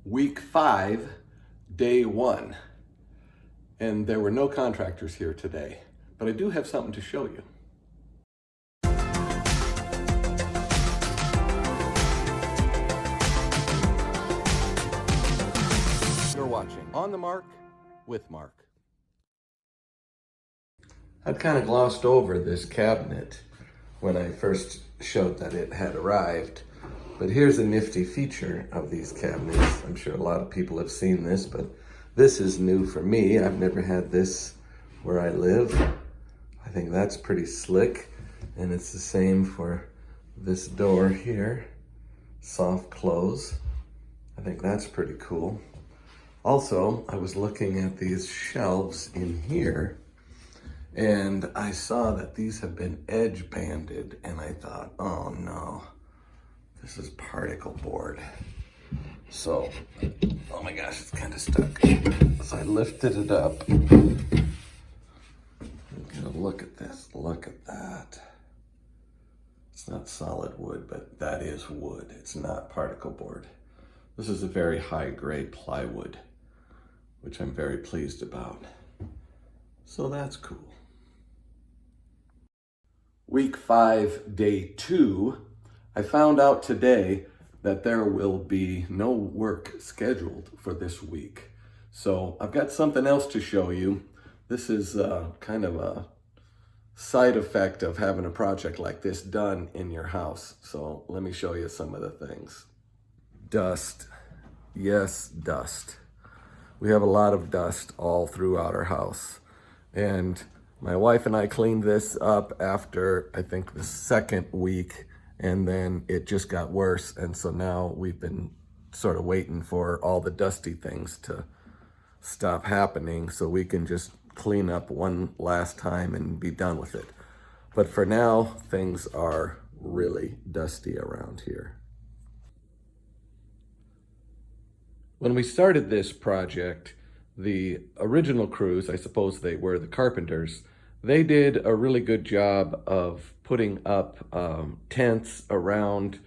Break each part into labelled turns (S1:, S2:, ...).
S1: Week 5, day 1. And there were no contractors here today, but I do have something to show you. You're watching On the Mark with Mark. I'd kind of glossed over this cabinet when I first showed that it had arrived. But here's a nifty feature of these cabinets. I'm sure a lot of people have seen this, but this is new for me. I've never had this where I live. I think that's pretty slick. And it's the same for this door here. Soft close. I think that's pretty cool. Also, I was looking at these shelves in here, and I saw that these have been edge banded, and I thought, oh no. This is particle board. So, oh my gosh, it's kind of stuck. So I lifted it up. Get a look at this, look at that. It's not solid wood, but that is wood. It's not particle board. This is a very high grade plywood, which I'm very pleased about. So that's cool. Week 5, day 2. I found out today that there will be no work scheduled for this week. So I've got something else to show you. This is kind of a side effect of having a project like this done in your house. So let me show you some of the things. Dust. Yes, dust. We have a lot of dust all throughout our house. And my wife and I cleaned this up after, I think, the second week. And then it just got worse. And so now we've been sort of waiting for all the dusty things to stop happening so we can just clean up one last time and be done with it. But for now, things are really dusty around here. When we started this project, the original crews, I suppose they were the carpenters, they did a really good job of putting up tents around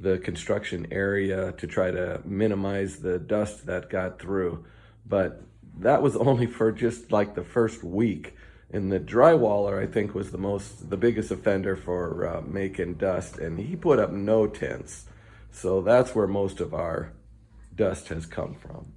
S1: the construction area to try to minimize the dust that got through. But that was only for just like the first week. And the drywaller, I think, was the biggest offender for making dust, and he put up no tents. So that's where most of our dust has come from.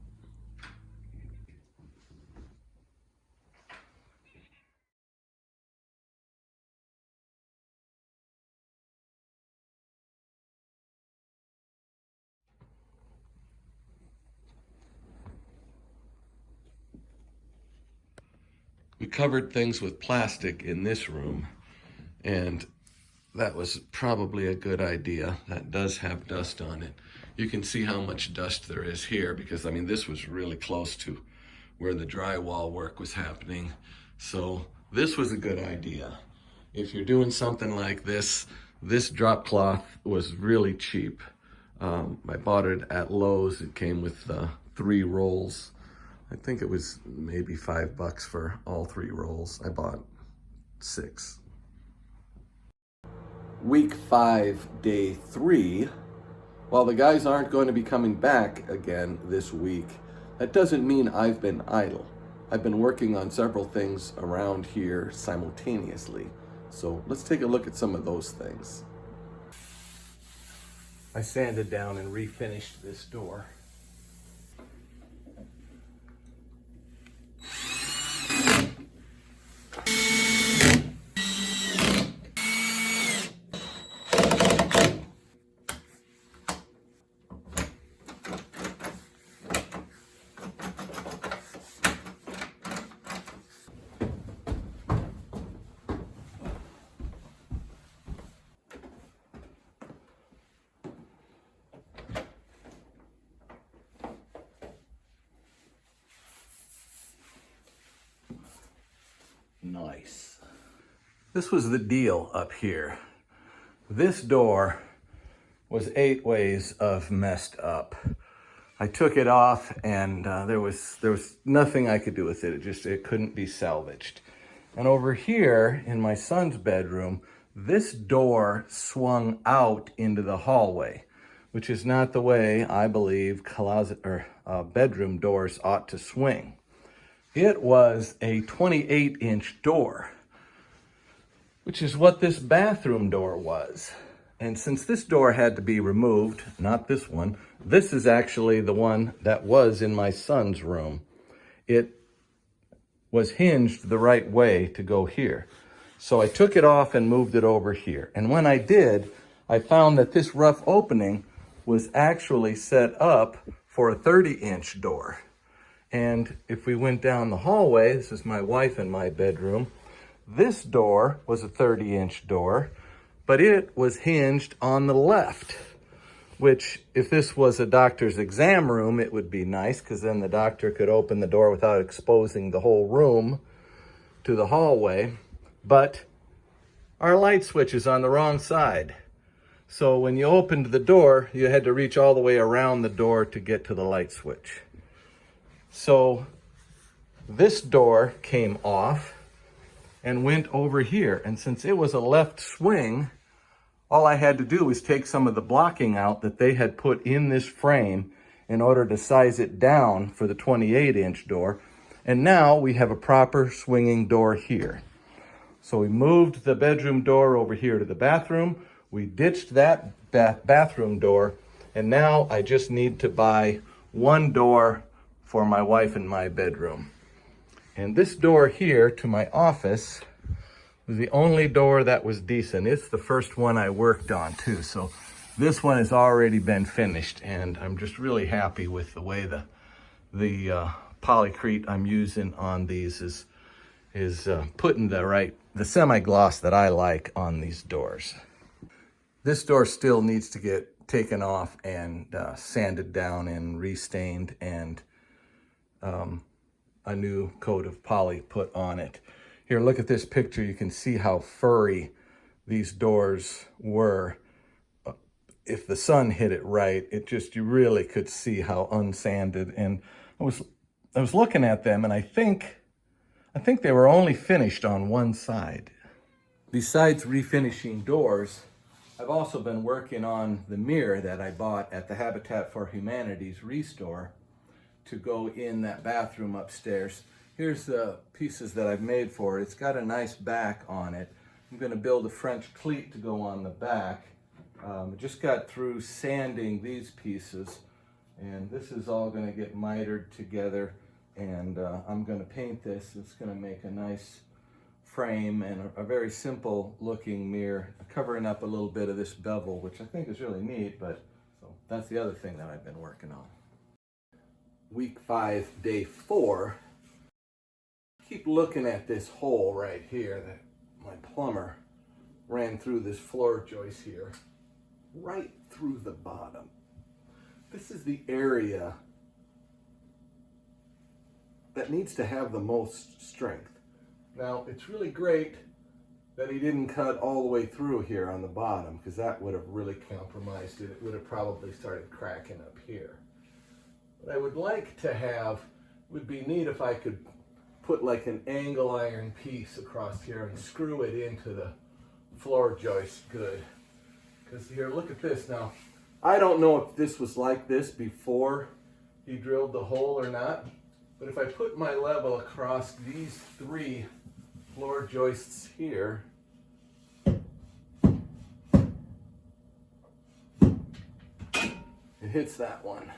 S1: We covered things with plastic in this room, and that was probably a good idea. That does have dust on it. You can see how much dust there is here because, I mean, this was really close to where the drywall work was happening. So this was a good idea. If you're doing something like this, this drop cloth was really cheap. I bought it at Lowe's. It came with 3 rolls. I think it was maybe $5 for all 3 rolls. I bought 6. Week 5, day 3. While the guys aren't going to be coming back again this week, that doesn't mean I've been idle. I've been working on several things around here simultaneously. So let's take a look at some of those things. I sanded down and refinished this door. Nice. This was the deal up here. This door was 8 ways of messed up. I took it off and there was nothing I could do with it. It couldn't be salvaged. And over here in my son's bedroom, this door swung out into the hallway. which is not the way I believe closet or bedroom doors ought to swing. It was a 28-inch door, which is what this bathroom door was. And since this door had to be removed, not this one, this is actually the one that was in my son's room. It was hinged the right way to go here. So I took it off and moved it over here. And when I did, I found that this rough opening was actually set up for a 30-inch door. And if we went down the hallway, this is my wife and my bedroom, this door was a 30-inch door, but it was hinged on the left, which if this was a doctor's exam room, it would be nice because then the doctor could open the door without exposing the whole room to the hallway. But our light switch is on the wrong side. So when you opened the door, you had to reach all the way around the door to get to the light switch. So this door came off and went over here. And since it was a left swing, all I had to do was take some of the blocking out that they had put in this frame in order to size it down for the 28-inch door. And now we have a proper swinging door here. So we moved the bedroom door over here to the bathroom. We ditched that bathroom door. And now I just need to buy one door for my wife and my bedroom. And this door here to my office was the only door that was decent. It's the first one I worked on too. So this one has already been finished and I'm just really happy with the way the polycrete I'm using on these is putting the semi-gloss that I like on these doors. This door still needs to get taken off and sanded down and restained and a new coat of poly put on it. Here, look at this picture. You can see how furry these doors were. If the sun hit it right, you really could see how unsanded. And I was looking at them, and I think they were only finished on one side. Besides refinishing doors, I've also been working on the mirror that I bought at the Habitat for Humanity's Restore to go in that bathroom upstairs. Here's the pieces that I've made for it. It's got a nice back on it. I'm going to build a French cleat to go on the back. I just got through sanding these pieces, and this is all going to get mitered together, and I'm going to paint this. It's going to make a nice frame and a very simple looking mirror, covering up a little bit of this bevel, which I think is really neat. But so that's the other thing that I've been working on. Week 5, day 4. Keep looking at this hole right here that my plumber ran through this floor joist here, right through the bottom. This is the area that needs to have the most strength. Now, it's really great that he didn't cut all the way through here on the bottom, because that would have really compromised it. It would have probably started cracking up here. What I would like to have would be neat if I could put like an angle iron piece across here and screw it into the floor joist good. Because here, look at this now. I don't know if this was like this before he drilled the hole or not, but if I put my level across these 3 floor joists here, it hits that one.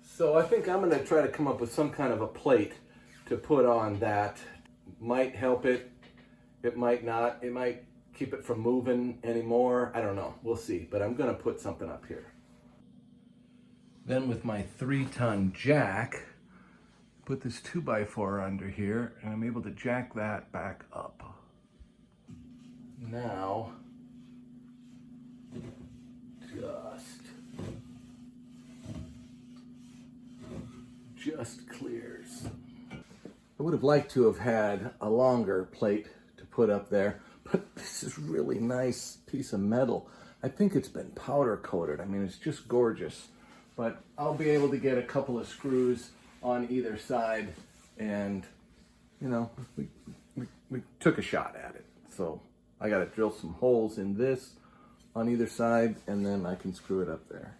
S1: So I think I'm going to try to come up with some kind of a plate to put on that. Might help it, it might not, it might keep it from moving anymore. I don't know, we'll see, but I'm going to put something up here. Then with my 3-ton jack, put this 2x4 under here, and I'm able to jack that back up. Now, just clears. I would have liked to have had a longer plate to put up there, but this is really nice piece of metal. I think it's been powder coated. I mean, it's just gorgeous. But I'll be able to get a couple of screws on either side, and you know, we took a shot at it. So I got to drill some holes in this on either side, and then I can screw it up there.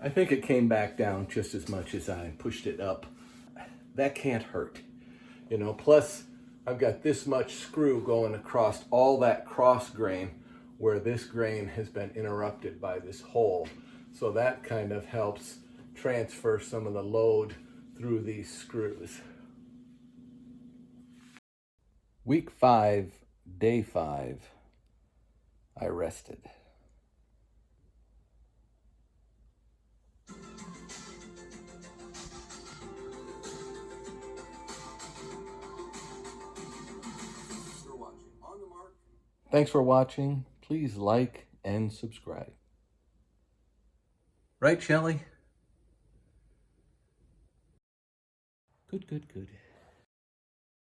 S1: I think it came back down just as much as I pushed it up. That can't hurt, you know. Plus, I've got this much screw going across all that cross grain where this grain has been interrupted by this hole. So that kind of helps transfer some of the load through these screws. Week 5, day 5, I rested. Thanks for watching. Please like and subscribe. Right, Shelley? Good, good, good.